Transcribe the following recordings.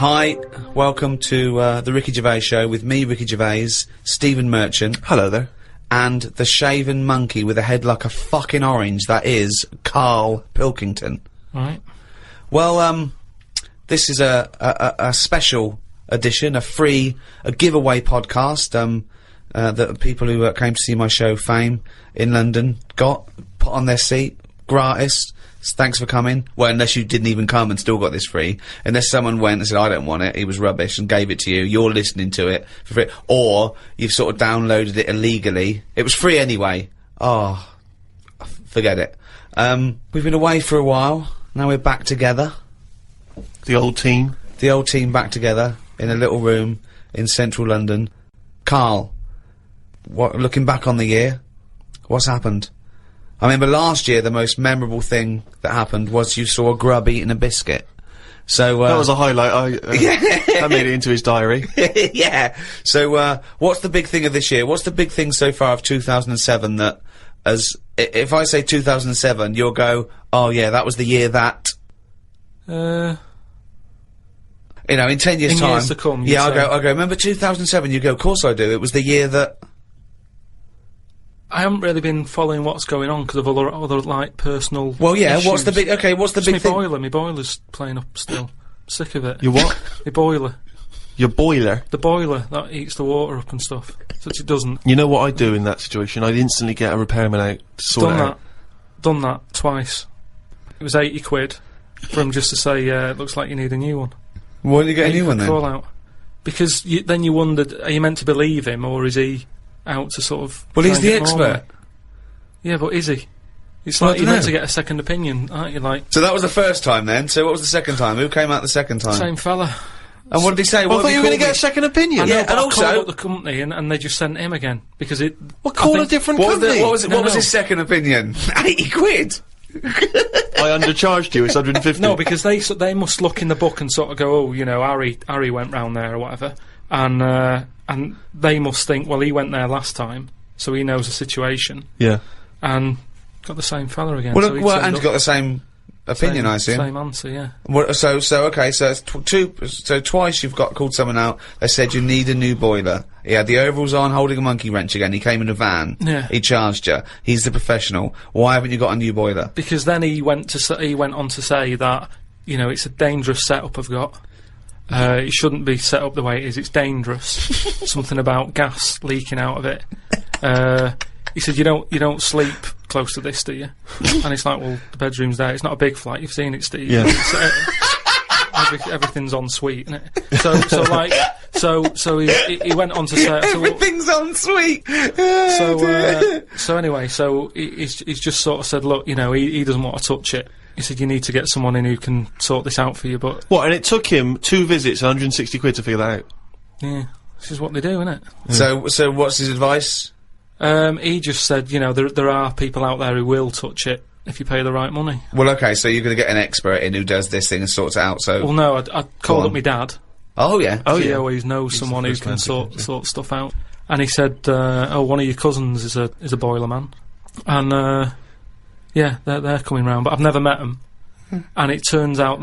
Hi, welcome to the Ricky Gervais Show with me, Ricky Gervais, Stephen Merchant. Hello there. And the shaven monkey with a head like a fucking orange, that is Karl Pilkington. Right. Well, this is a special edition, a giveaway podcast, that people who came to see my show Fame in London got, put on their seat, gratis. Thanks for coming. Well, unless you didn't even come and still got this free. Unless someone went and said, I don't want it, it was rubbish, and gave it to you, you're listening to it for free. Or, you've sort of downloaded it illegally. It was free anyway. Oh, forget it. We've been away for a while, now we're back together. The old team. The old team back together, in a little room, in central London. Karl, looking back on the year, what's happened? I remember last year the most memorable thing that happened was you saw a grub eating a biscuit. So, that was a highlight. I made it into his diary. Yeah. So, what's the big thing of this year? What's the big thing so far of 2007 that, if I say 2007, you'll go, oh yeah, that was the year that... You know, in 10 years' time... years to come, yeah, I'll go, remember 2007? You go, of course I do. It was the year that... I haven't really been following what's going on because of other like personal. Well, yeah. issues. What's the big? Okay, what's the big thing? My boiler's playing up still. Sick of it. Your what? My boiler. Your boiler? The boiler that eats the water up and stuff. Which it doesn't. You know what I do in that situation? I'd instantly get a repairman out to sort it out. Done that twice. It was 80 quid for him just to say, it looks like you need a new one. Why did you get a new one then? Call out. Because then you wondered, are you meant to believe him or is he out to sort of... Well, he's the expert. Yeah, but is he? It's like you're meant to get a second opinion, aren't you? Like. So that was the first time then. So what was the second time? Who came out the second time? Same fella. And what did he say? Well, I thought you were going to get a second opinion. I know, yeah, but and I also called up the company and they just sent him again because it. Well, call a different company. What was his second opinion? 80 quid. I undercharged you. It's 150. No, because they must look in the book and sort of go, oh, you know, Harry went round there or whatever, and they must think, well, he went there last time, so he knows the situation. Yeah. And got the same fella again. Well, so and got the same opinion, I assume. Same answer, yeah. Well, so okay, so it's twice you've called someone out. They said you need a new boiler. He had the overalls on, holding a monkey wrench again. He came in a van. Yeah. He charged you. He's the professional. Why haven't you got a new boiler? Because then he went on to say that, you know, it's a dangerous setup I've got. It shouldn't be set up the way it is. It's dangerous. Something about gas leaking out of it. He said, you don't sleep close to this, do you? And it's like, well, the bedroom's there. It's not a big flat. You've seen it, Steve. Yeah. Everything's en suite, isn't it? So he went on to say... Everything's en suite! So anyway, he's just sort of said, look, you know, he doesn't want to touch it. He said, you need to get someone in who can sort this out for you, but... What, and it took him 2 visits, 160 quid to figure that out? Yeah. This is what they do, isn't it? So what's his advice? He just said, you know, there are people out there who will touch it if you pay the right money. Well, okay, so you're going to get an expert in who does this thing and sorts it out, so... Well, no, I called up my dad. Oh, yeah. He always knows someone who can sort stuff out. And he said, one of your cousins is a boiler man. And, yeah, they're coming round, but I've never met them. And it turns out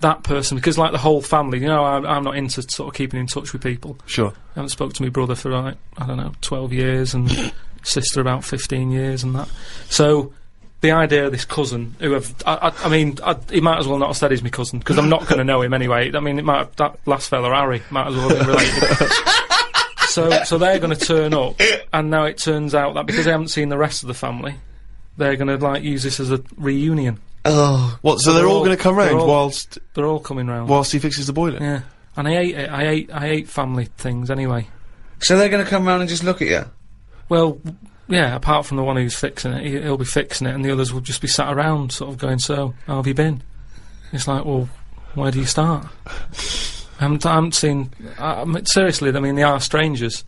that person, because like the whole family, you know, I'm not into sort of keeping in touch with people. Sure. I haven't spoke to my brother for, like, I don't know, 12 years, and sister about 15 years and that. So, the idea of this cousin, I mean, he might as well not have said he's my cousin, because I'm not going to know him anyway. I mean, that last fella, Harry, might as well have been related. So they're going to turn up, and now it turns out that because they haven't seen the rest of the family, they're going to, like, use this as a reunion. Oh. What, so they're all going to come round whilst... They're all coming round. Whilst he fixes the boiler? Yeah. And I hate it. I hate family things anyway. So they're going to come round and just look at you? Well, yeah, apart from the one who's fixing it, he'll be fixing it, and the others will just be sat around, sort of going, so, how have you been? It's like, well, where do you start? I haven't seen... seriously, I mean, they are strangers.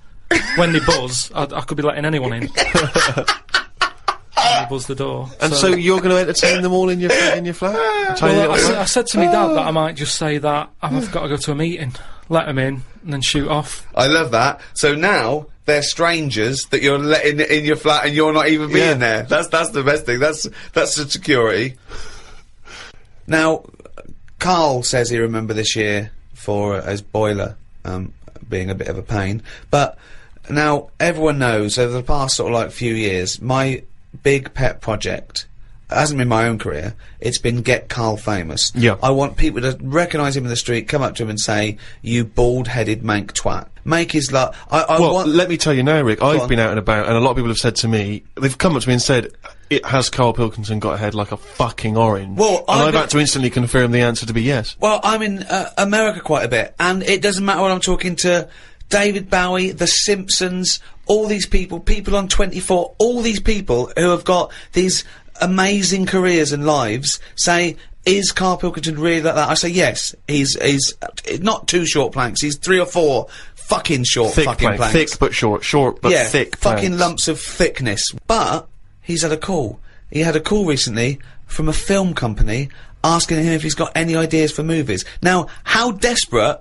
When they buzz, I could be letting anyone in. Buzz the door. And so you're going to entertain them all in your flat? Well, I said to my dad that I might just say that I've got to go to a meeting, let them in, and then shoot off. I love that. So now they're strangers that you're letting in your flat and you're not even being there. That's the best thing. That's the security. Now, Karl says he remember this year for his boiler being a bit of a pain. But now everyone knows over the past sort of like few years, my big pet project hasn't been my own career, it's been get Karl famous. Yeah. I want people to recognise him in the street, come up to him and say, "You bald-headed mank twat." Make his luck. Well, let me tell you now, Rick, I've been out and about, and a lot of people have said to me, they've come up to me and said, "It has Karl Pilkington got a head like a fucking orange?" Well, and I've had to instantly confirm the answer to be yes. Well, I'm in America quite a bit, and it doesn't matter when I'm talking to David Bowie, The Simpsons, all these people on 24, all these people who have got these amazing careers and lives say, "Is Karl Pilkington really like that?" I say, yes. He's not 2 short planks, he's 3 or 4 fucking short Thick fucking planks. Thick but short, short but thick fucking planks. lumps of thickness. But he's had a call. He had a call recently from a film company asking him if he's got any ideas for movies. Now, how desperate,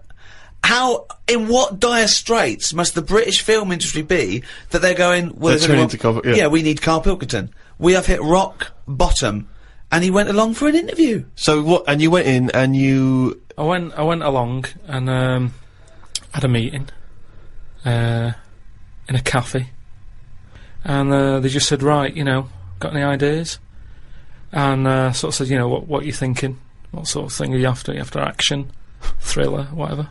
in what dire straits must the British film industry be that they're going, well, They're turning to Karl, yeah, we need Karl Pilkington. We have hit rock bottom. And he went along for an interview. So what, and you went in and you... I went along and had a meeting in a cafe, and they just said, "Right, got any ideas?" And sort of said, what are you thinking? What sort of thing are you after? Are you after action, thriller, whatever?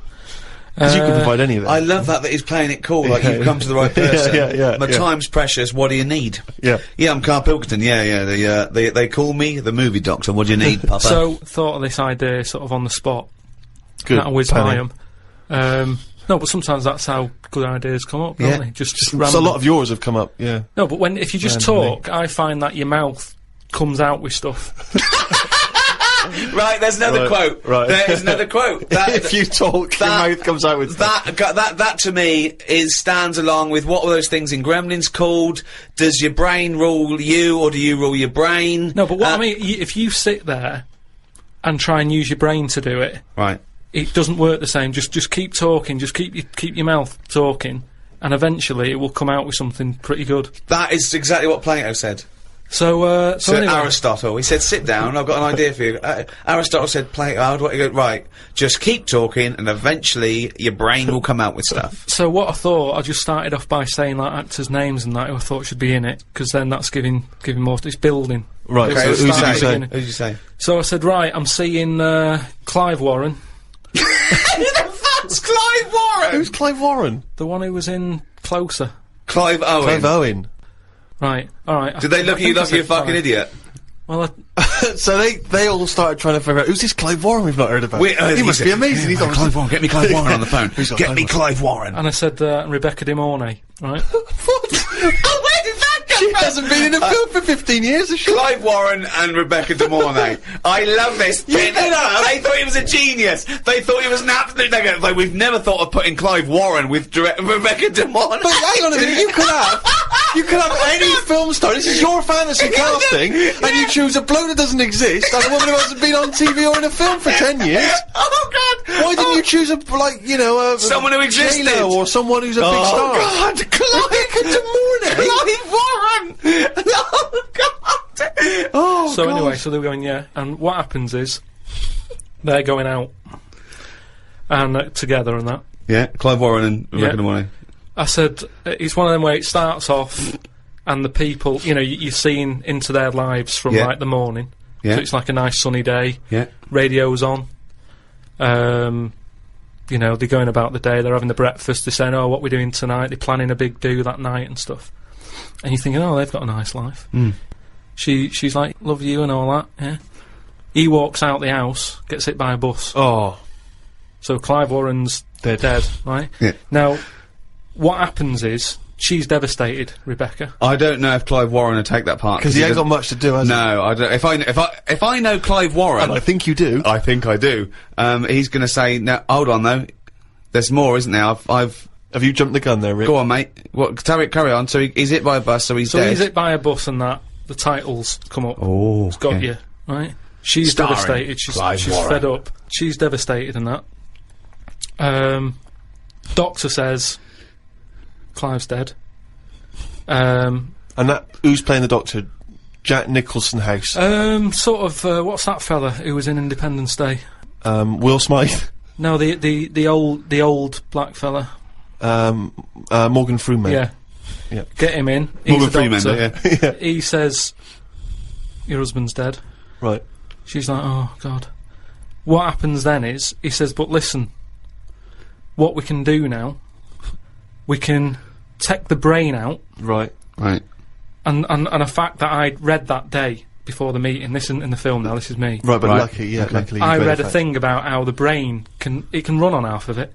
Because you can provide any of that. I love that he's playing it cool, like you've come to the right person. Yeah. My time's precious, what do you need? Yeah. Yeah, I'm Karl Pilkington, they call me the movie doctor, what do you need, Papa? So, thought of this idea sort of on the spot. Good. That whiz by 'em. No, but sometimes that's how good ideas come up, don't they? Just So a lot of yours have come up, yeah. No, but if you just talk, I find that your mouth comes out with stuff. Right, there's another quote. Right. There is another quote. If you talk, your mouth comes out with that to me stands along with what were those things in Gremlins called? Does your brain rule you, or do you rule your brain? No, but what I mean, if you sit there and try and use your brain to do it, right, it doesn't work the same. Just keep talking. Just keep your mouth talking, and eventually it will come out with something pretty good. That is exactly what Plato said. So anyway. Aristotle, he said, "Sit down, I've got an idea for you." Aristotle said, "Plato, I'd want you to go, right, just keep talking, and eventually your brain will come out with stuff." So what I thought, I just started off by saying like actors' names and that who I thought should be in it, because then that's giving more. It's building. Right. Okay, So who who did you say? So I said, right, I'm seeing Clive Warren. Who the fuck's Clive Warren? Who's Clive Warren? The one who was in Closer. Clive Owen. Clive Owen. Right, alright. Did they look at you like you're a fucking idiot? Well, So they all started trying to figure out, who's this Clive Warren we've not heard about? He must be amazing. He's Clive Warren, get me Clive Warren on the phone. Get me Clive Warren. and I said Rebecca De Mornay, right? What? Oh, where did that come She from? hasn't been in a film for 15 years, has she? Clive Warren and Rebecca De Mornay. I love this. They thought he was a genius. They thought he was an absolute nugget. Like, we've never thought of putting Clive Warren with Rebecca De Mornay. But hang on a minute, you could have any film star. This is your fantasy casting, and you choose a bloke that doesn't exist and a woman who hasn't been on TV or in a film for 10 years. Oh, God. Why didn't you choose someone who existed? J-Lo or someone who's a big star? Oh, God. Clive De Mornay. Clive Warren. Oh, God. Oh, So God. anyway, so they were going, yeah, and what happens is, they're going out, and together and that. Yeah, Clive Warren and Rebecca Yeah. De Mornay. I said, it's one of them where it starts off, and the people, you're seeing into their lives from, Yeah. like, the morning. Yeah. So it's like a nice sunny day. Yeah. Radio's on. They're going about the day, they're having the breakfast, they're saying, oh, what we're doing tonight, they're planning a big do that night and stuff. And you're thinking, oh, they've got a nice life. Mm. She's like, love you and all that, yeah. He walks out the house, gets hit by a bus. Oh. So Clive Warren's dead, right? Yeah. Now, what happens is, she's devastated, Rebecca. I don't know if Clive Warren would take that part. Because he ain't got much to do, has he? No, I don't. If I know Clive Warren, And I think you do. I think I do. He's going to say, "No, hold on though. There's more, isn't there? Have you jumped the gun there, Rick? Go on, mate. What? Carry on. So he's hit by a bus, so he's So dead. he's hit by a bus and that, the titles come up. Oh, It's got okay. you, right? She's Starring devastated, she's Clive Warren. fed up. She's devastated and that. Doctor says, Clive's dead. And who's playing the Doctor? Jack Nicholson House. What's that fella who was in Independence Day? Will Smythe. No, the old black fella. Morgan Freeman. Yeah. Yeah. Get him in. Morgan He's a Freeman, doctor. yeah. He says, your husband's dead. Right. She's like, oh, God. What happens then is, he says, but listen, what we can do now, we can take the brain out. Right. Right. And a fact that I'd read that day before the meeting, this isn't in the film now, this is me. Right, but Right. luckily, luckily. I you've read a fact. thing about how the brain can run on half of it.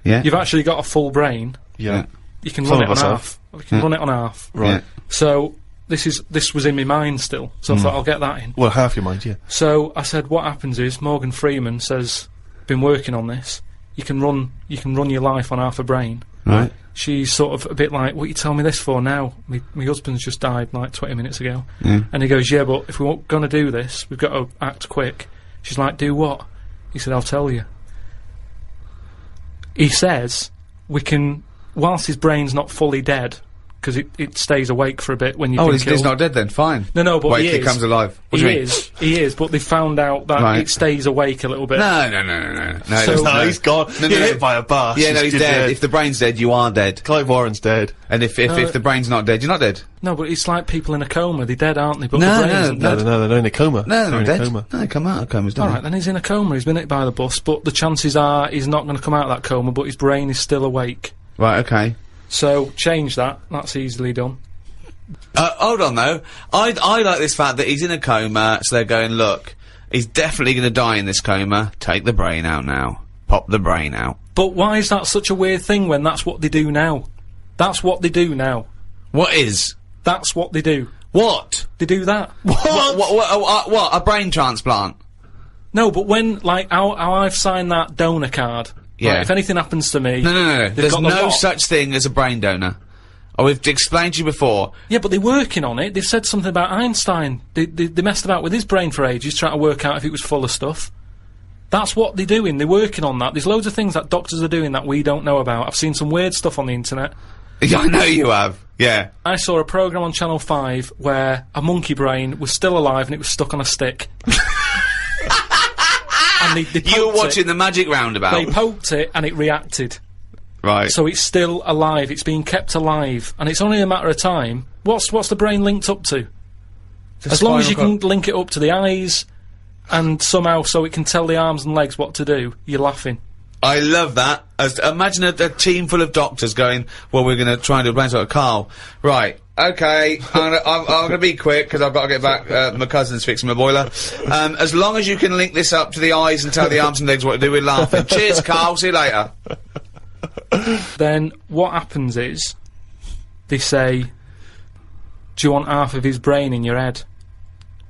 Yeah. You've actually got a full brain. Yeah. You can Some run it of on us half. You can run it on half. Right. Yeah. So this was in my mind still. So I thought I'll get that in. Well, half your mind, yeah. So I said, what happens is Morgan Freeman says, been working on this. You can run your life on half a brain. Right. She's sort of a bit like, what you tell me this for now? My husband's just died like 20 minutes ago. Yeah. And he goes, yeah, but if we're going to do this, we've got to act quick. She's like, do what? He said, I'll tell you. He says, we can, whilst his brain's not fully dead, because it stays awake for a bit when you've been he's killed. not dead then. Fine. No, but Wait, he he is. comes alive. What do you mean? He is, but they found out that Right. it stays awake a little bit. No. So- No, he's gone. No, You're no. hit by a bus. Yeah, no, he's dead. If the brain's dead, you are dead. Clive Warren's dead. And if the brain's not dead, you're not dead. No, but it's like people in a coma. They're dead, aren't they? But No, the brain no, isn't No, dead. they're in a coma. No, they're not in a dead. coma. No, they come out of comas, don't Alright, then he's in a coma. He's been hit by the bus, but the chances are he's not going to come out of that coma, but his brain is still awake. they? Right, okay. So, change that. That's easily done. Hold on though. I like this fact that he's in a coma, so they're going, look, he's definitely going to die in this coma. Take the brain out now. Pop the brain out. But why is that such a weird thing when that's what they do now? That's what they do now. What is? That's what they do. What? They do that. What? A brain transplant? No, but when, like, how I've signed that donor card. Yeah. Right, if anything happens to me. No. they've There's got the no lot. such thing as a brain donor. Oh, we've explained to you before. Yeah, but they're working on it. They've said something about Einstein. They messed about with his brain for ages, trying to work out if it was full of stuff. That's what they're doing. They're working on that. There's loads of things that doctors are doing that we don't know about. I've seen some weird stuff on the internet. Yeah, I know you have. Yeah. I saw a programme on Channel 5 where a monkey brain was still alive and it was stuck on a stick. And they You were poked watching it. the Magic Roundabout. They poked it and it reacted. Right. So it's still alive. It's being kept alive. And it's only a matter of time. What's the brain linked up to? As long as you can link it up to the eyes and somehow so it can tell the arms and legs what to do, you're laughing. I love that. Imagine a team full of doctors going, well, we're going to try and do a brain sort of Karl. Right. Okay. I'm going to be quick because I've got to get back. My cousin's fixing my boiler. As long as you can link this up to the eyes and tell the arms and legs what to do, we're laughing. Cheers, Karl. See you later. Then what happens is they say, do you want half of his brain in your head?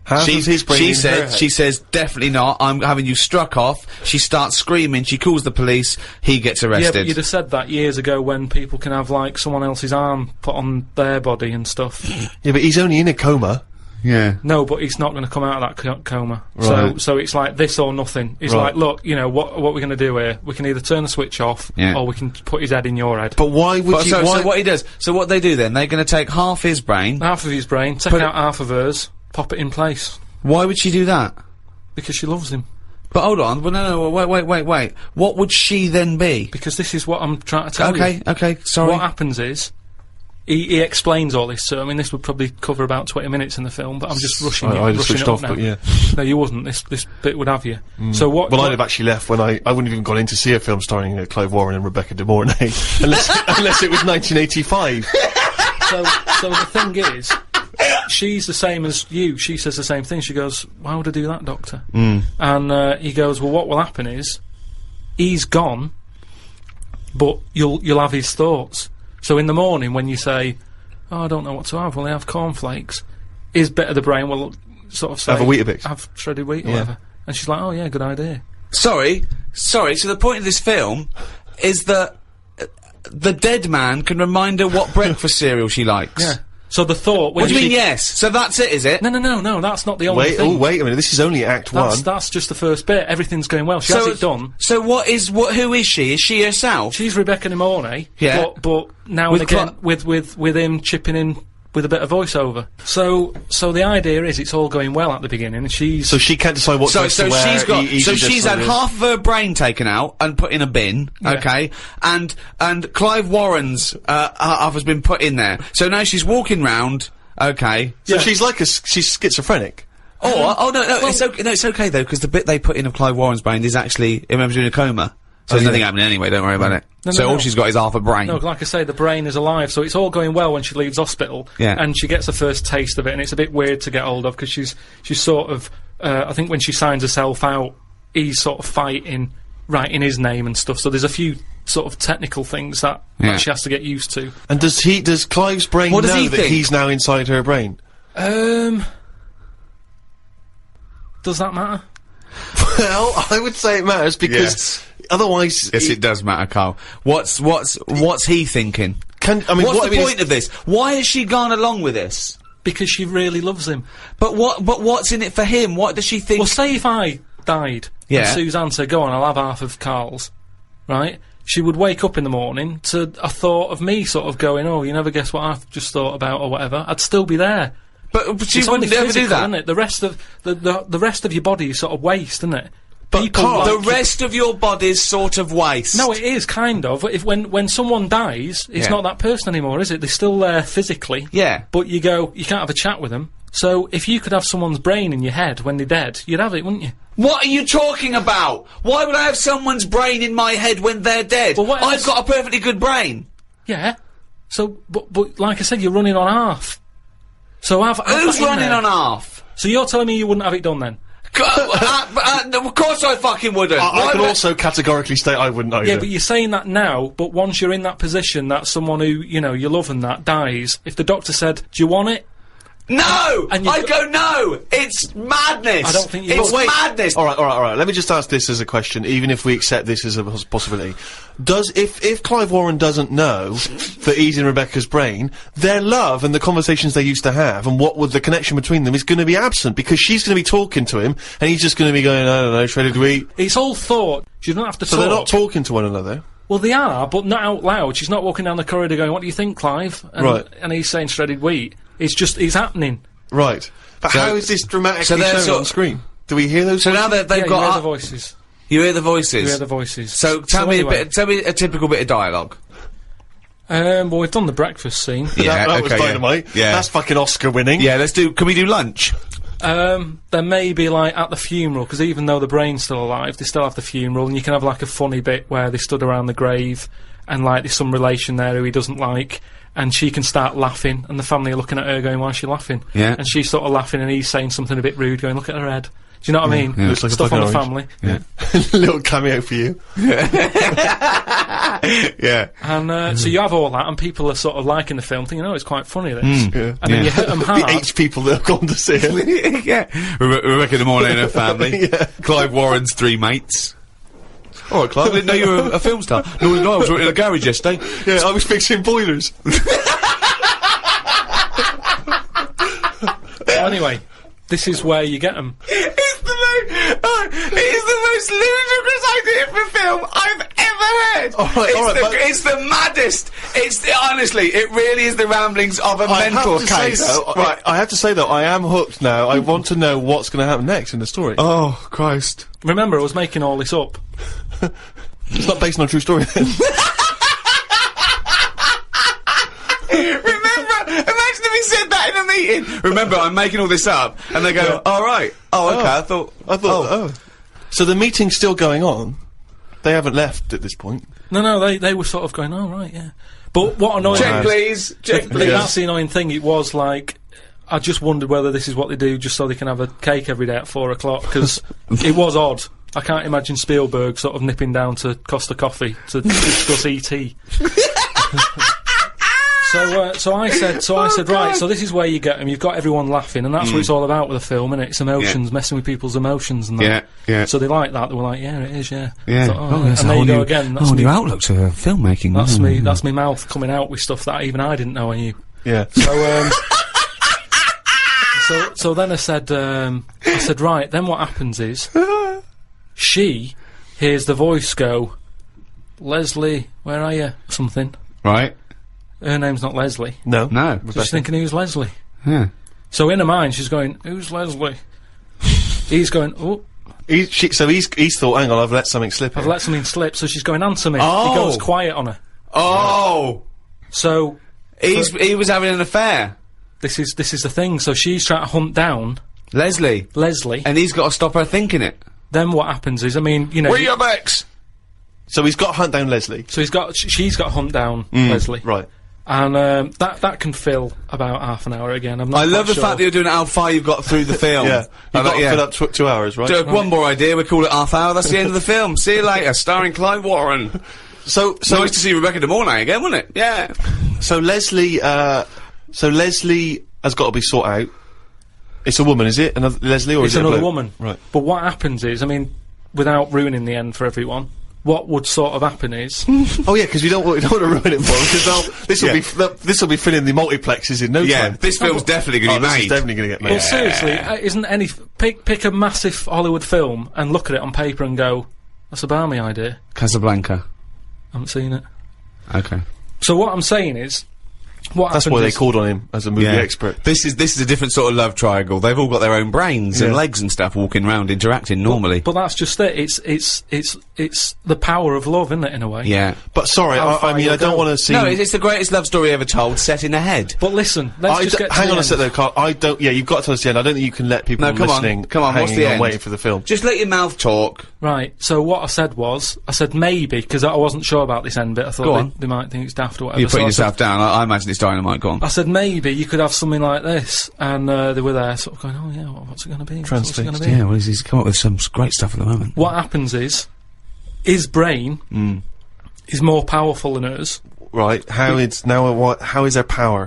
Half of his brain in her head. She says, definitely not. I'm having you struck off. She starts screaming. She calls the police. He gets Yeah, arrested. but you'd have said that years ago when people can have, like, someone else's arm put on their body and stuff. Yeah, but he's only in a coma. Yeah. No, but he's not going to come out of that coma. Right. So it's like this or nothing. It's Right. like, look, you know, what we're going to do here? We can either turn the switch off, Yeah. or we can put his head in your head. But why would But you? so why? what he does? So what they do then? They're going to take half his brain. Half of his brain, take Put it- out half of hers, pop it in place. Why would she do that? Because she loves him. But hold on. Well, no. Wait. What would she then be? Because this is what I'm trying to tell you. Okay. Sorry. What happens is, he explains all this, so I mean this would probably cover about 20 minutes in the film, but I'm just rushing it, I just rushing switched it up off, now. but yeah. No, you wouldn't. This bit would have you. So what? Well, what- I'd have actually left when I wouldn't have even gone in to see a film starring Clive Warren and Rebecca De Mornay, unless it was 1985. so the thing is, she's the same as you. She says the same thing. She goes, "Why would I do that, Doctor?" And he goes, "Well, what will happen is, he's gone, but you'll have his thoughts. So in the morning when you say, oh, I don't know what to have, will I have cornflakes? His bit of the brain will sort of say, Have a Weetabix. have shredded wheat or Yeah. whatever." And she's like, "Oh yeah, good idea." Sorry. So the point of this film is that the dead man can remind her what breakfast cereal she likes. Yeah. So the thought. When What do you she- mean? Yes. So that's it, is it? No. That's not the only Wait, thing. wait a minute. This is only Act One. That's just the first bit. Everything's going well. She has it done. So who is she? Is she herself? She's Rebecca De Mornay. Yeah. But now With and again, with him chipping in with a bit of voiceover. So the idea is it's all going well at the beginning, and she's... So she can't decide what dress to wear. She's had half of her brain taken out and put in a bin, okay? And Clive Warren's, half has been put in there. So now she's walking round, okay? So she's schizophrenic. No, it's okay though, because the bit they put in of Clive Warren's brain is actually, remember, in a coma. So there's nothing happening anyway, don't worry about it. All she's got is half a brain. No, like I say, the brain is alive, so it's all going well when she leaves hospital. Yeah. And she gets her first taste of it, and it's a bit weird to get hold of, because she's sort of, I think when she signs herself out, he's sort of fighting, writing his name and stuff, so there's a few sort of technical things that she has to get used to. And does Clive's brain know that he's now inside her brain? Does that matter? Well, I would say it matters, because otherwise... Yes, it does matter, Karl. What's he thinking? What's the point of this? Why has she gone along with this? Because she really loves him. But what's in it for him? What does she think? Well, say if I died, and Suzanne said, go on, I'll have half of Karl's, right? She would wake up in the morning to a thought of me sort of going, oh, you never guess what I've just thought about, or whatever. I'd still be there. But she wouldn't ever do that. Isn't it? The rest of the rest of your body is sort of waste, isn't it? But Karl, the rest of your body's sort of waste. No, it is kind of. When someone dies, it's not that person anymore, is it? They're still there physically. Yeah. But you can't have a chat with them. So if you could have someone's brain in your head when they're dead, you'd have it, wouldn't you? What are you talking about? Why would I have someone's brain in my head when they're dead? Well, I've got a perfectly good brain. Yeah. So, but like I said, you're running on half. So who's running on half? So you're telling me you wouldn't have it done then? Of course I fucking wouldn't. I can also categorically state I wouldn't either. Yeah, but you're saying that now, but once you're in that position that someone who, you love and that dies, if the doctor said, do you want it? No! I'd go, no! It's madness! I don't think you It's madness! Alright, let me just ask this as a question, even if we accept this as a possibility. If Clive Warren doesn't know that he's in Rebecca's brain, their love and the conversations they used to have, and what would the connection between them, is gonna be absent, because she's gonna be talking to him, and he's just gonna be going, I don't know, shredded wheat. It's all thought. She doesn't have to talk. So they're not talking to one another? Well, they are, but not out loud. She's not walking down the corridor going, what do you think, Clive? And he's saying shredded wheat. It's happening. Right. But how is this dramatically shown on screen? Do we hear those voices? Now they've got... You hear the voices. You hear the voices? You hear the voices. So tell me a typical bit of dialogue. Well, we've done the breakfast scene. Yeah, that was dynamite. Yeah. That's fucking Oscar winning. Yeah, can we do lunch? There may be, like, at the funeral, because even though the brain's still alive, they still have the funeral, and you can have, like, a funny bit where they stood around the grave, and, like, there's some relation there who he doesn't like, and she can start laughing, and the family are looking at her going, why is she laughing? Yeah. And she's sort of laughing, and he's saying something a bit rude, going, look at her head. Do you know what I mean? Yeah. Looks like stuff on the family. Yeah. Little cameo for you. Yeah. And so you have all that, and people are sort of liking the film, thinking, oh, it's quite funny, this. Yeah. And then you hit them hard. The 8 people that have gone to see it. Yeah. Rebecca De Mornay and her family. Yeah. Clive Warren's 3 mates. Alright, Clive. I didn't know you were a film star. No, I was in a garage yesterday. Yeah, I was fixing boilers. Anyway, this is where you get them. It's the most ludicrous idea for film I've ever heard. It's the maddest. Honestly, it really is the ramblings of a mental case. I have to say though, I am hooked now. I want to know what's going to happen next in the story. Oh Christ! Remember, I was making all this up. It's not based on a true story then. Imagine if he said that in a meeting. Remember, I'm making all this up, and they go, "All right, okay." I thought. So the meeting's still going on. They haven't left at this point. No, they were sort of going, "Oh right, yeah." But what annoying? Check please. That's the annoying thing. It was like, I just wondered whether this is what they do just so they can have a cake every day at 4 o'clock, because it was odd. I can't imagine Spielberg sort of nipping down to Costa Coffee to discuss E.T. So I said, right, so this is where you get them. You've got everyone laughing, and that's what it's all about with a film, innit? It's emotions, messing with people's emotions and that. Yeah. So they like that. They were like, yeah, it is, yeah. Yeah. Thought, and there you go again. That's new outlook to filmmaking. That's me mouth coming out with stuff that even I didn't know I knew. Yeah. So then I said, right, then what happens is, she hears the voice go, Leslie, where are you? Something. Right. her name's not Leslie. No. No. So she's thinking, who's Leslie? Yeah. So in her mind, she's going, who's Leslie? He's going, oh, So he's thought, hang on, I've let something slip. I've here. let something slip. So she's going, answer me. Oh. He goes quiet on her. Oh! So He was having an affair. this is the thing. So she's trying to hunt down Leslie. Leslie. And he's got to stop her thinking it. Then what happens is, I mean, you know. Where your ex? So he's got to hunt down Leslie. So she's got to hunt down Leslie. Right. And that can fill about half an hour again. I'm not I love quite the sure. fact that you're doing how far you've got through the film. Yeah. You've got to fill up 2 hours, right? One more idea, we call it half hour, that's the end of the film. See you later, starring Clive Warren. So Nice to see Rebecca De Mornay again, wasn't it? Yeah. So Leslie has got to be sought out. It's a woman, is it? Another Leslie, or It's is it a another bloke? woman. Right. But what happens is, I mean, without ruining the end for everyone, what would sort of happen is, Oh yeah, because we don't want to ruin it for them, because this will be filling the multiplexes in no Yeah, time. this film's definitely going to be This is made. definitely going to get made. well, seriously, isn't any pick a massive Hollywood film and look at it on paper and go, that's a balmy idea. Casablanca. I haven't seen it. Okay. So what I'm saying is, what That's happens why they is, called on him as a movie expert. This is a different sort of love triangle. They've all got their own brains and legs and stuff walking around interacting normally. But that's just it. It's the power of love, isn't it? In a way. Yeah. But sorry, How I far mean, you'll I don't go. want to see. No, it's the greatest love story ever told, set in a head. But listen, let's just get to hang the on a end. sec, though, Carl. I don't. Yeah, you've got to tell us the end. I don't think you can let people No, come on, listening come on, what's hanging the on end? waiting for the film. Just let your mouth talk. Right. So what I said was, I said maybe because I wasn't sure about this end bit. I Go thought on. they might think it's daft or whatever. You're putting so yourself down. I imagine it's dynamite. Go on. I said maybe you could have something like this, and they were there, sort of going, "Oh yeah, what's it going to be? What's it going to be?" Yeah, well, he's come up with some great stuff at the moment. What happens is, his brain is more powerful than hers. Right? How is there power?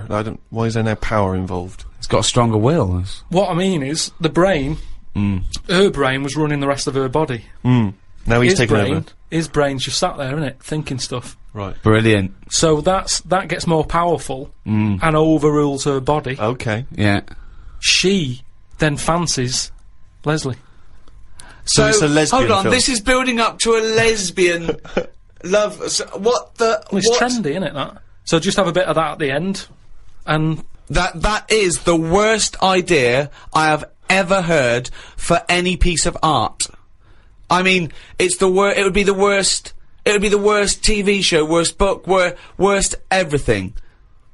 Why is there no power involved? It's got a stronger will. What I mean is, the brain, her brain was running the rest of her body. Now he's taken over. His brain's just sat there, innit, thinking stuff. Right. Brilliant. So that gets more powerful and overrules her body. Okay. Yeah. She then fancies Leslie. So it's a lesbian hold on, film. this is building up to a lesbian love. So what the? Well, it's what? trendy, isn't it? That. So just have a bit of that at the end, and That is the worst idea I have ever heard for any piece of art. I mean, it's the it would be the worst. It would be the worst TV show, worst book, worst everything.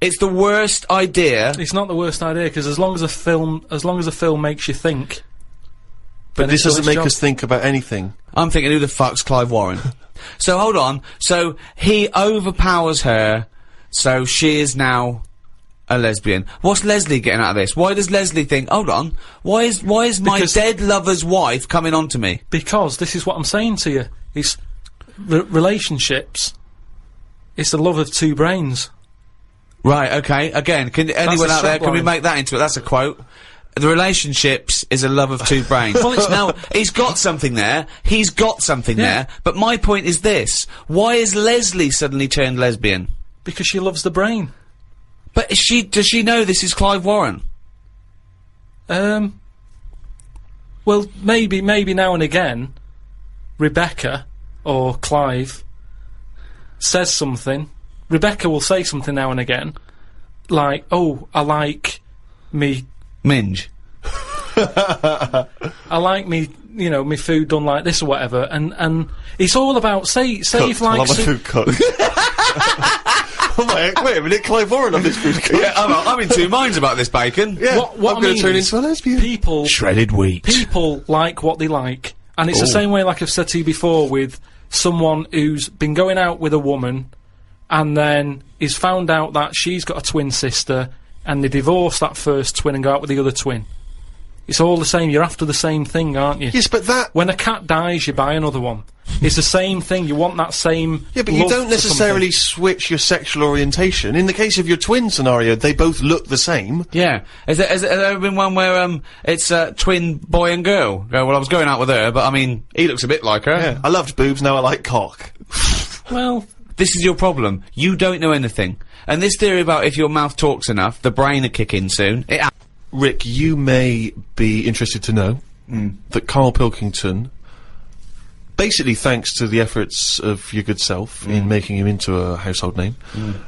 It's the worst idea. it's not the worst idea because as long as a film makes you think. But then this it's done doesn't its make job. us think about anything. I'm thinking, who the fuck's Clive Warren? So hold on. So he overpowers her. So she is now a lesbian. What's Leslie getting out of this? Why does Leslie think? Hold on. Why is my Because- dead lover's wife coming on to me? Because this is what I'm saying to you. It's relationships. It's the love of two brains. Right. Okay. Again, can anyone a out there? Can we subline. make that into it? That's a quote. The relationships is a love of two brains. Well, it's now he's got something there. He's got something there. But my point is this: why is Leslie suddenly turned lesbian? Because she loves the brain. But does she know this is Clive Warren? Well, maybe now and again, Rebecca or Clive says something. Rebecca will say something now and again, like, "Oh, I like me. Minge. I like me. You know, me food done like this or whatever." And it's all about say if I like love my food cooked. Wait a minute, Clive Warren on this food cooked. Yeah, I'm in two minds about this bacon. Yeah, what I'm I going mean to turn is into a lesbian. people Shredded wheat. people like what they like, and it's the same way, like I've said to you before, with someone who's been going out with a woman and then is found out that she's got a twin sister and they divorce that first twin and go out with the other twin. It's all the same. You're after the same thing, aren't you? Yes, but that. When a cat dies, you buy another one. It's the same thing. You want that same. Yeah, but you love don't for necessarily something. switch your sexual orientation. In the case of your twin scenario, they both look the same. Yeah. Has there ever been one where it's a twin boy and girl? Go, well, I was going out with her, but I mean, he looks a bit like her. Yeah, I loved boobs, now I like cock. Well, This is your problem. You don't know anything. And this theory about if your mouth talks enough, the brain will kick in soon. Rick, you may be interested to know that Karl Pilkington basically thanks to the efforts of your good self in making him into a household name,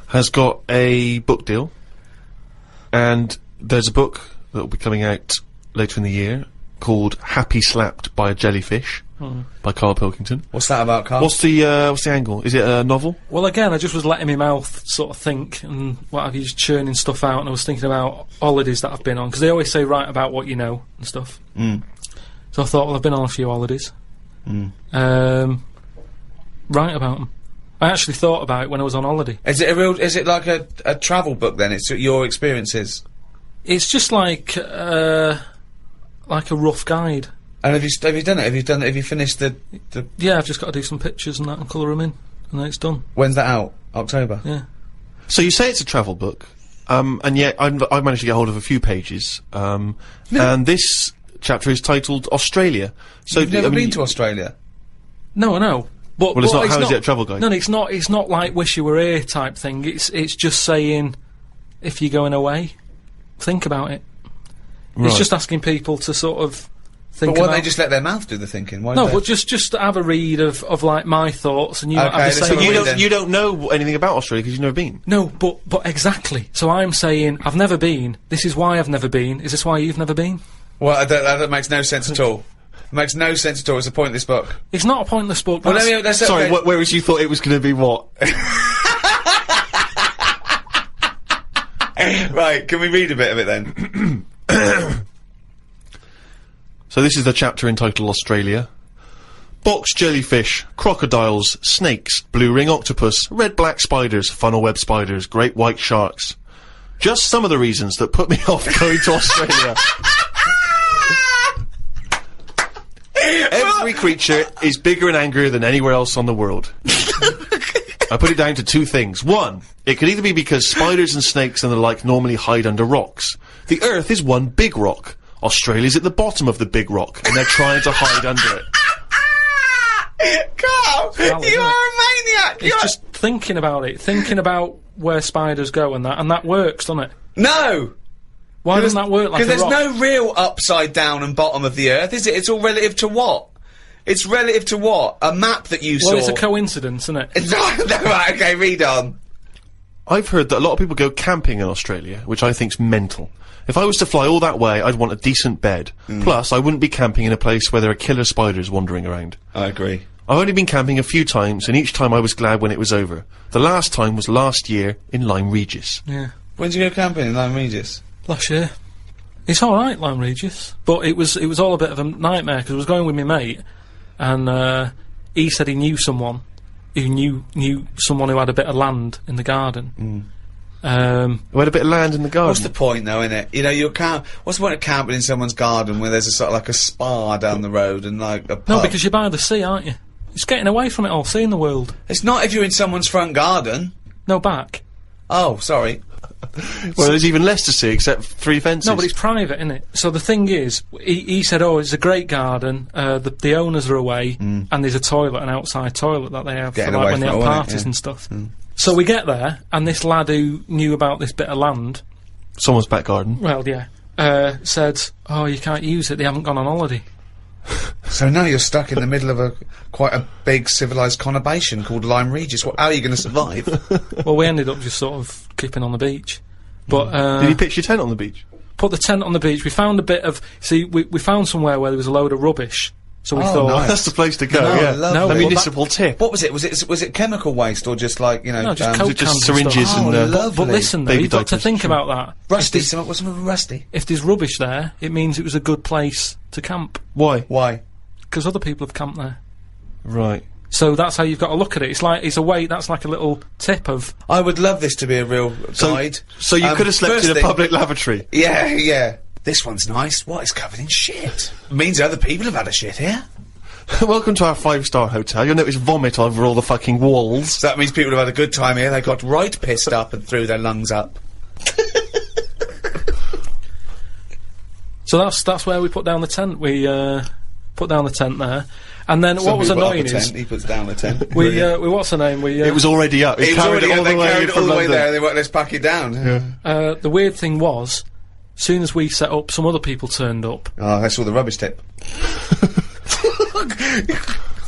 has got a book deal, and there's a book that will be coming out later in the year called Happy Slapped by a Jellyfish by Karl Pilkington. What's that about, Karl? What's the angle? Is it a novel? Well, again, I just was letting my mouth sort of think and what have you, just churning stuff out, and I was thinking about holidays that I've been on, because they always say write about what you know and stuff. So I thought, well, I've been on a few holidays. Write about them. I actually thought about it when I was on holiday. Is it like a travel book then? It's your experiences? It's just like a rough guide. And have you done it? Have you finished the? Yeah, I've just got to do some pictures and that and colour them in, and then it's done. When's that out? October? Yeah. So you say it's a travel book, and yet I've managed to get hold of a few pages, and this chapter is titled Australia. So You've never been to Australia? No, I know. But, well, it's not. How is it a travel guide? No, it's not. It's not like Wish You Were Here type thing. It's just saying, if you're going away, think about it. Right. It's just asking people to sort of think. But why about don't they just let their mouth do the thinking? Why no, they... but just have a read of like my thoughts, and you might have the let's same. have a read But you don't know anything about Australia because you've never been. No, but exactly. So I'm saying I've never been. This is why I've never been. Is this why you've never been? Well, that makes no sense at all. It makes no sense at all. It's a pointless book. It's not a pointless book. Well, Sorry, whereas you thought it was going to be what? Right, can we read a bit of it then? So this is the chapter entitled Australia. Box jellyfish, crocodiles, snakes, blue ring octopus, red-black spiders, funnel web spiders, great white sharks. Just some of the reasons that put me off going to Australia. Every creature is bigger and angrier than anywhere else on the world. I put it down to two things. One, it could either be because spiders and snakes and the like normally hide under rocks. The Earth is one big rock. Australia's at the bottom of the big rock, and they're trying to hide under it. Carl, you are a maniac! It's just thinking about it, thinking about where spiders go and that works, doesn't it? No! Why doesn't that work like a Because there's rock? no real upside down and bottom of the Earth, is it? It's all relative to what? It's relative to what? A map that you saw. Well, it's a coincidence, isn't it? No, right, okay, read on. I've heard that a lot of people go camping in Australia, which I think's mental. If I was to fly all that way, I'd want a decent bed. Plus, I wouldn't be camping in a place where there are killer spiders wandering around. I agree. I've only been camping a few times, and each time I was glad when it was over. The last time was last year in Lyme Regis. Yeah. When did you go camping in Lyme Regis? Last year. It's alright, Lyme Regis. But it was all a bit of a nightmare, because I was going with my mate, and he said he knew someone who knew someone who had a bit of land in the garden. We had a bit of land in the garden. What's the point, though, innit? You know, what's the point of camping in someone's garden where there's a sort of like a spa down the road and like a pub? No, because you're by the sea, aren't you? It's getting away from it all, seeing the world. It's not if you're in someone's front garden. No, back. Oh, sorry. Well, there's even less to see except 3 fences. No, but it's private, isn't it? So the thing is, he said, oh, it's a great garden, the owners are away, and there's a toilet, an outside toilet that they have for, like, when they have parties and stuff. So we get there, and this lad who knew about this bit of land... Someone's back garden. Well, yeah. Said, oh, you can't use it, they haven't gone on holiday. So now you're stuck in the middle of quite a big civilised conurbation called Lyme Regis. How are you going to survive? Well, we ended up just sort of keeping on the beach. But did you pitch your tent on the beach? Put the tent on the beach. We found a bit of... See, we found somewhere where there was a load of rubbish. So we thought... nice. That's the place to go, No, yeah. lovely. A municipal tip. What was it? Was it chemical waste or just like, you know... No, just Coke just cans and syringes stuff. and, But listen, though, baby you've got to diapers. think about that. Rusty, was something rusty? If there's rubbish there, it means it was a good place to camp. Why? Why? Because other people have camped there. Right. So that's how you've got to look at it. It's a way, that's like a little tip of... I would love this to be a real guide. So you could have slept in a public lavatory? Yeah, yeah. This one's nice. What? It's covered in shit. Means other people have had a shit here. Welcome to our 5-star hotel. You'll notice vomit over all the fucking walls. So that means people have had a good time here. They got right pissed up and threw their lungs up. So that's where we put down the tent. We put down the tent there, and then what was annoying is he puts down the tent. we what's her name? It was already up. It carried it all the way from London. there. They won't let's pack it down. The weird thing was, soon as we set up, some other people turned up. Oh, that's all the rubbish tip.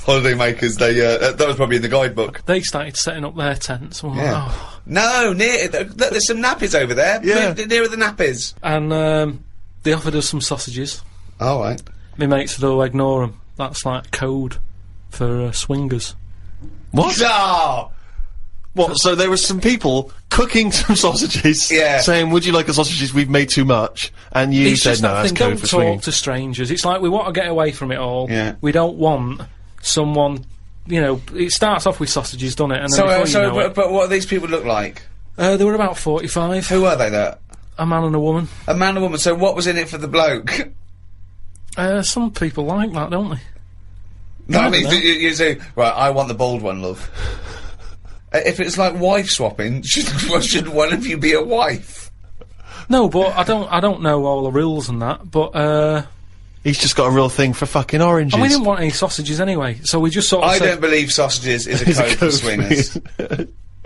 holiday makers, that was probably in the guidebook. They started setting up their tents. I'm like, oh. No, there's some nappies over there. Yeah. Nearer the nappies. And they offered us some sausages. All right. My mate said, "Oh, ignore them. That's like code for swingers." What? Oh! What? So there were some people cooking some sausages, saying, "Would you like the sausages? We've made too much." And you It's said, just "No, that that's thing, code don't for talk swinging." to strangers. It's like we want to get away from it all. Yeah. We don't want someone. You know, it starts off with sausages, doesn't it? And then before you know it, but what do these people look like? they were about 45. Who are they? There, A man and a woman. a man and a woman. So what was in it for the bloke? Some people like that, don't they? No, I mean, don't know. you say, right, I want the bald one, love. If it's like wife swapping, should one of you be a wife? No, but I don't know all the rules and that. But He's just got a real thing for fucking oranges. and we didn't want any sausages anyway, so we just sort of I said, don't believe sausages is a It's a code for code for swingers.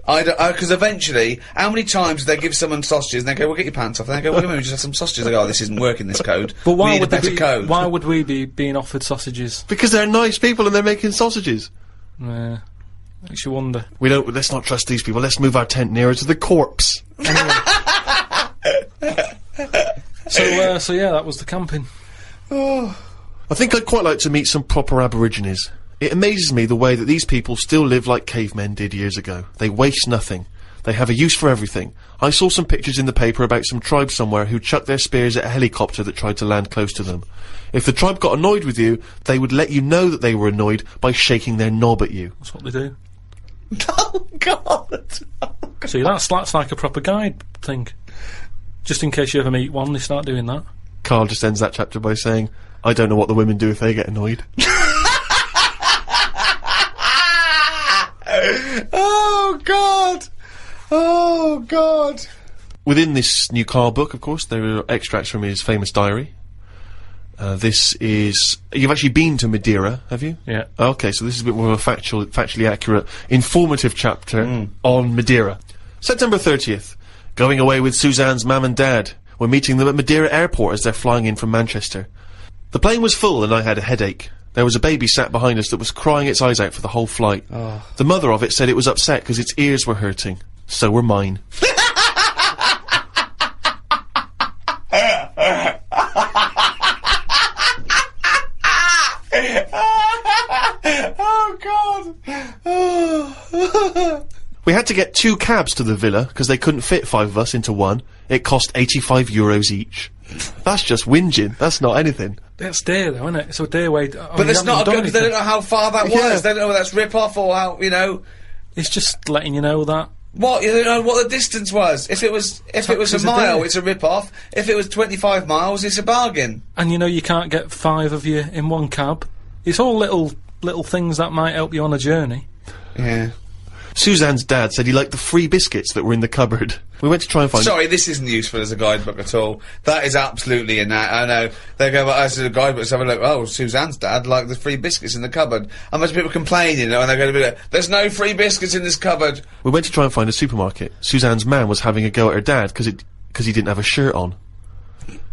I don't, because eventually, how many times do they give someone sausages and they go, "Well, get your pants off," and they go, "Well, we just have some sausages." They go, "Oh, this isn't working, this code. But we why need would a better they be, code." Why would we be being offered sausages? Because they're nice people and they're making sausages. Makes you wonder. Let's not trust these people. Let's move our tent nearer to the corpse. So yeah, that was the camping. I think I'd quite like to meet some proper Aborigines. It amazes me the way that these people still live like cavemen did years ago. They waste nothing. They have a use for everything. I saw some pictures in the paper about some tribe somewhere who chucked their spears at a helicopter that tried to land close to them. If the tribe got annoyed with you, they would let you know that they were annoyed by shaking their knob at you. That's what they do. Oh God! See, that's like a proper guide thing. Just in case you ever meet one, they start doing that. Karl just ends that chapter by saying, "I don't know what the women do if they get annoyed." Oh God! Oh God! Within this new Karl book, of course, there are extracts from his famous diary. This is... You've actually been to Madeira, have you? Yeah. Okay, so this is a bit more of a factually accurate, informative chapter on Madeira. September 30th. Going away with Suzanne's mum and dad. We're meeting them at Madeira Airport as they're flying in from Manchester. The plane was full and I had a headache. There was a baby sat behind us that was crying its eyes out for the whole flight. Oh. The mother of it said it was upset because its ears were hurting. So were mine. Oh God! Oh. We had to get 2 cabs to the villa because they couldn't fit 5 of us into one. It cost €85 each. That's just whinging. That's not anything. That's dear though, isn't it? It's a dear way. But that's not a good, because they don't know how far that was. Yeah. They don't know whether that's rip-off or how, you know... It's just letting you know that. What? You don't know what the distance was. If it was a mile, dear. it's a rip-off. If it was 25 miles, it's a bargain. And you know you can't get 5 of you in one cab. It's all little things that might help you on a journey. Yeah. Suzanne's dad said he liked the free biscuits that were in the cupboard. We went to try and find... Sorry, this isn't useful as a guidebook at all. That is absolutely in that. I know. They go, as a guidebook, let's have a look. Oh, Suzanne's dad liked the free biscuits in the cupboard. And much people complaining, you know, and they're going to be like, "There's no free biscuits in this cupboard." We went to try and find a supermarket. Suzanne's man was having a go at her dad because he didn't have a shirt on.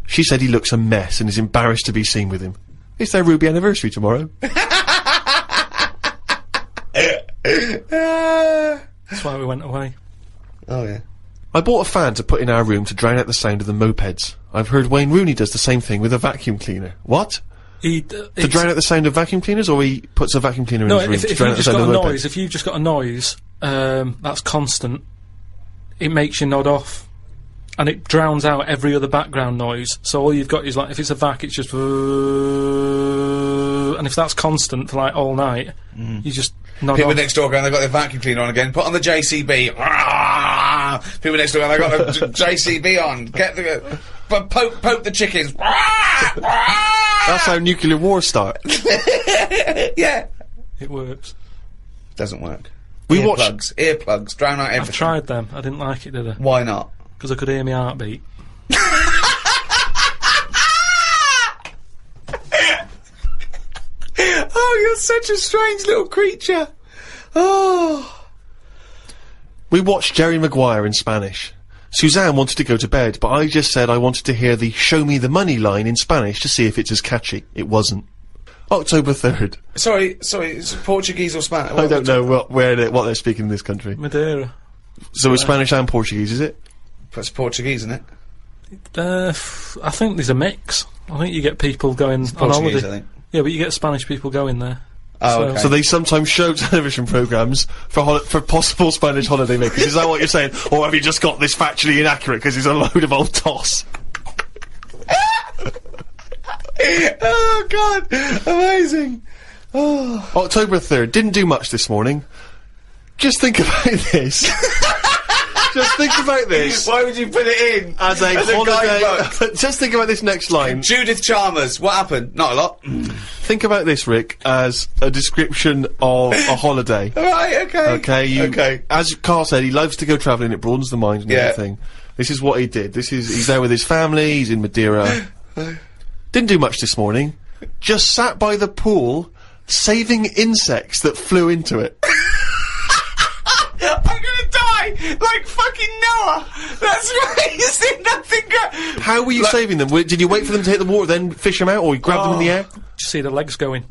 She said he looks a mess and is embarrassed to be seen with him. It's their Ruby anniversary tomorrow. That's why we went away. Oh, yeah. I bought a fan to put in our room to drown out the sound of the mopeds. I've heard Wayne Rooney does the same thing with a vacuum cleaner. What? To drown out the sound of vacuum cleaners, or he puts a vacuum cleaner in his room if to you've drown out the just sound got of a the mopeds? noise, if you've just got a noise that's constant, it makes you nod off, and it drowns out every other background noise. So all you've got is like, if it's a vac, it's just, and if that's constant for like all night, you just nod People off. next door going, they've got their vacuum cleaner on again. Put on the JCB. People next door going, they've got the JCB on. Get the... poke the chickens. That's how nuclear wars start. Yeah. It works. Doesn't work. We watched... Earplugs, drown out everything. I've tried them. I didn't like it, did I? Why not? Because I could hear my heartbeat. Oh, you're such a strange little creature. Oh. We watched Jerry Maguire in Spanish. Suzanne wanted to go to bed, but I just said I wanted to hear the "show me the money" line in Spanish to see if it's as catchy. It wasn't. October 3rd. Sorry, it's Portuguese or Spanish? I don't know what they're speaking in this country. Madeira. So it's Spanish and Portuguese, is it? It's Portuguese, isn't it? I think there's a mix. I think you get people going on Portuguese, holiday. I think. Yeah, but you get Spanish people going there. Oh, okay. So they sometimes show television programmes for possible Spanish holidaymakers. Is that what you're saying? Or have you just got this factually inaccurate because he's a load of old toss? Oh, God. Amazing. Oh. October 3rd. Didn't do much this morning. Just think about this. Just think about this. Why would you put it in? As a holiday. Just think about this next line. Judith Chalmers. What happened? Not a lot. Think about this, Rick, as a description of a holiday. Right, okay. Okay, as Karl said, he loves to go travelling, it broadens the mind and everything. This is what he did. He's there with his family, he's in Madeira. Didn't do much this morning. Just sat by the pool, saving insects that flew into it. I'm gonna die like fucking Noah. That's crazy. Nothing. How were you saving them? Did you wait for them to hit the water, then fish them out, or you grab them in the air? Did you see the legs going?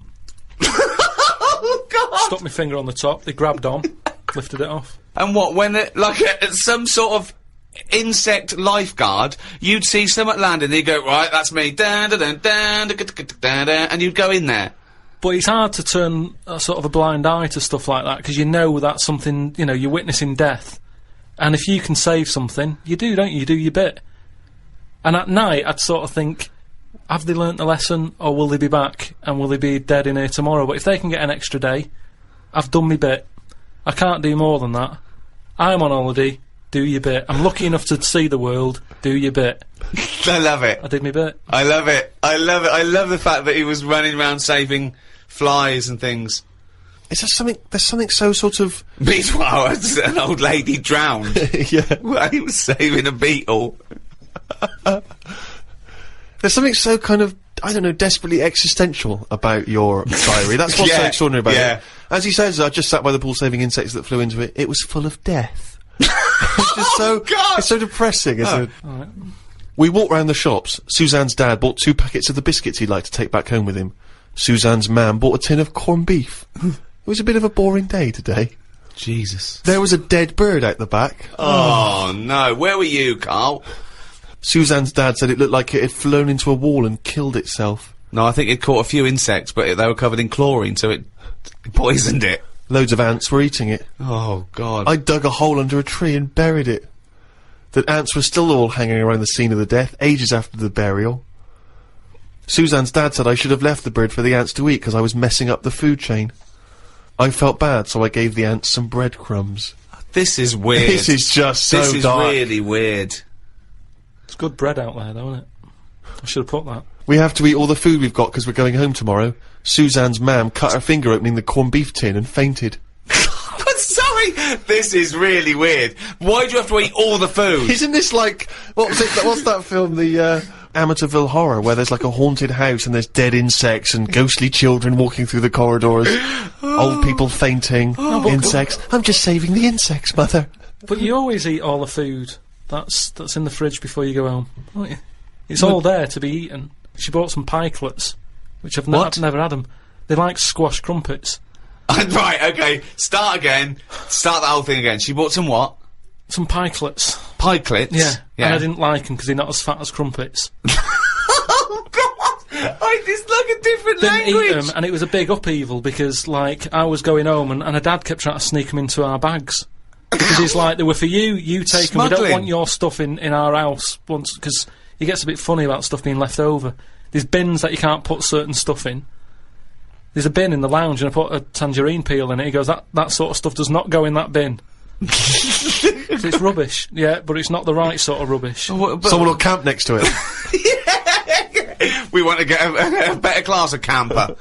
Oh, God. Stuck my finger on the top. They grabbed on, lifted it off. And what, when it, like some sort of insect lifeguard, you'd see someone landing, and you'd go, right, that's me, dun, dun, dun, dun, dun, dun, dun, dun, and you'd go in there. But it's hard to turn sort of a blind eye to stuff like that, because you know that's something, you know, you're witnessing death. And if you can save something, you do, don't you? You do your bit. And at night, I'd sort of think, have they learnt the lesson, or will they be back, and will they be dead in here tomorrow? But if they can get an extra day, I've done my bit. I can't do more than that. I'm on holiday, do your bit. I'm lucky enough to see the world, do your bit. I love it. I did my bit. I love it. I love it. I love the fact that he was running around saving flies and things. Is there something? There's something so sort of. Meanwhile, an old lady drowned. Yeah. While he was saving a beetle. There's something so kind of, I don't know, desperately existential about your diary. That's what's so extraordinary about it. As he says, I just sat by the pool saving insects that flew into it. It was full of death. It's just so. God. It's so depressing. Right. We walked round the shops. Suzanne's dad bought 2 packets of the biscuits he'd like to take back home with him. Suzanne's mam bought a tin of corned beef. It was a bit of a boring day today. Jesus. There was a dead bird out the back. Oh, no. Where were you, Karl? Suzanne's dad said it looked like it had flown into a wall and killed itself. No, I think it caught a few insects, but they were covered in chlorine, so it poisoned it. Loads of ants were eating it. Oh, God. I dug a hole under a tree and buried it. The ants were still all hanging around the scene of the death, ages after the burial. Suzanne's dad said I should have left the bird for the ants to eat because I was messing up the food chain. I felt bad, so I gave the ants some breadcrumbs. This is weird. This is just so dark. This is really weird. It's good bread out there, though, isn't it? I should have put that. We have to eat all the food we've got because we're going home tomorrow. Suzanne's mam cut her finger opening the corned beef tin and fainted. Sorry, this is really weird. Why do you have to eat all the food? Isn't this like what's that film, the Amityville Horror, where there's like a haunted house and there's dead insects and ghostly children walking through the corridors, old people fainting, insects. I'm just saving the insects, mother. But you always eat all the food that's in the fridge before you go home, don't you? It's all there to be eaten. She bought some pikelets, which I've never had them. They're like squash crumpets. Right, okay, start again. Start the whole thing again. She bought some what? Some pikelets. Pikelets? Yeah. And I didn't like them because they're not as fat as crumpets. Oh, God! It's like a different Didn't language! eat them, and it was a big upheaval because, like, I was going home and her dad kept trying to sneak them into our bags. Because he's like, they were for you, you take them, we don't want your stuff in our house. Because he gets a bit funny about stuff being left over. There's bins that you can't put certain stuff in. There's a bin in the lounge and I put a tangerine peel in it. He goes, that sort of stuff does not go in that bin. So it's rubbish, yeah, but it's not the right sort of rubbish. Someone will camp next to it. Yeah. We want to get a better class of camper.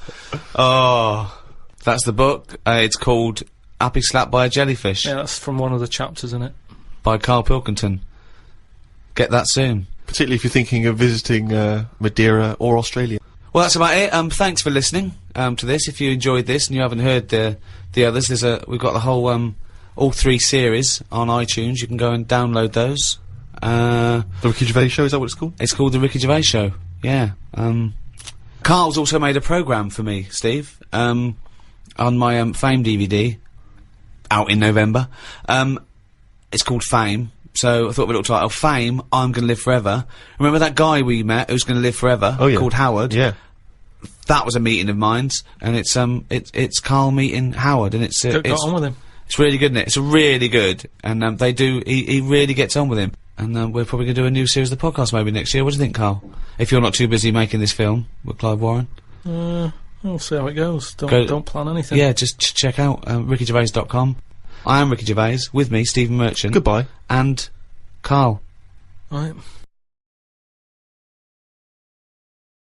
Oh. That's the book. It's called Happy Slapped by a Jellyfish. Yeah, that's from one of the chapters in it. By Karl Pilkington. Get that soon. Particularly if you're thinking of visiting Madeira or Australia. Well, that's about it. Thanks for listening to this. If you enjoyed this and you haven't heard the others, we've got the whole all 3 series on iTunes. You can go and download those. The Ricky Gervais Show, is that what it's called? It's called The Ricky Gervais Show, yeah. Karl's also made a programme for me, Steve, on my Fame DVD, out in November. It's called Fame, so I thought of a little title, Fame, I'm Gonna Live Forever. Remember that guy we met who's gonna live forever? Oh, yeah. Called Howard? Yeah. That was a meeting of minds, and it's Karl meeting Howard, and it's Got on with him. It's really good, isn't it? It's really good, and he really gets on with him. And we're probably going to do a new series of the podcast maybe next year. What do you think, Karl? If you're not too busy making this film with Clive Warren? We'll see how it goes. Don't plan anything. Yeah, just check out rickygervais.com. I am Ricky Gervais, with me, Stephen Merchant. Goodbye. And Karl. Right.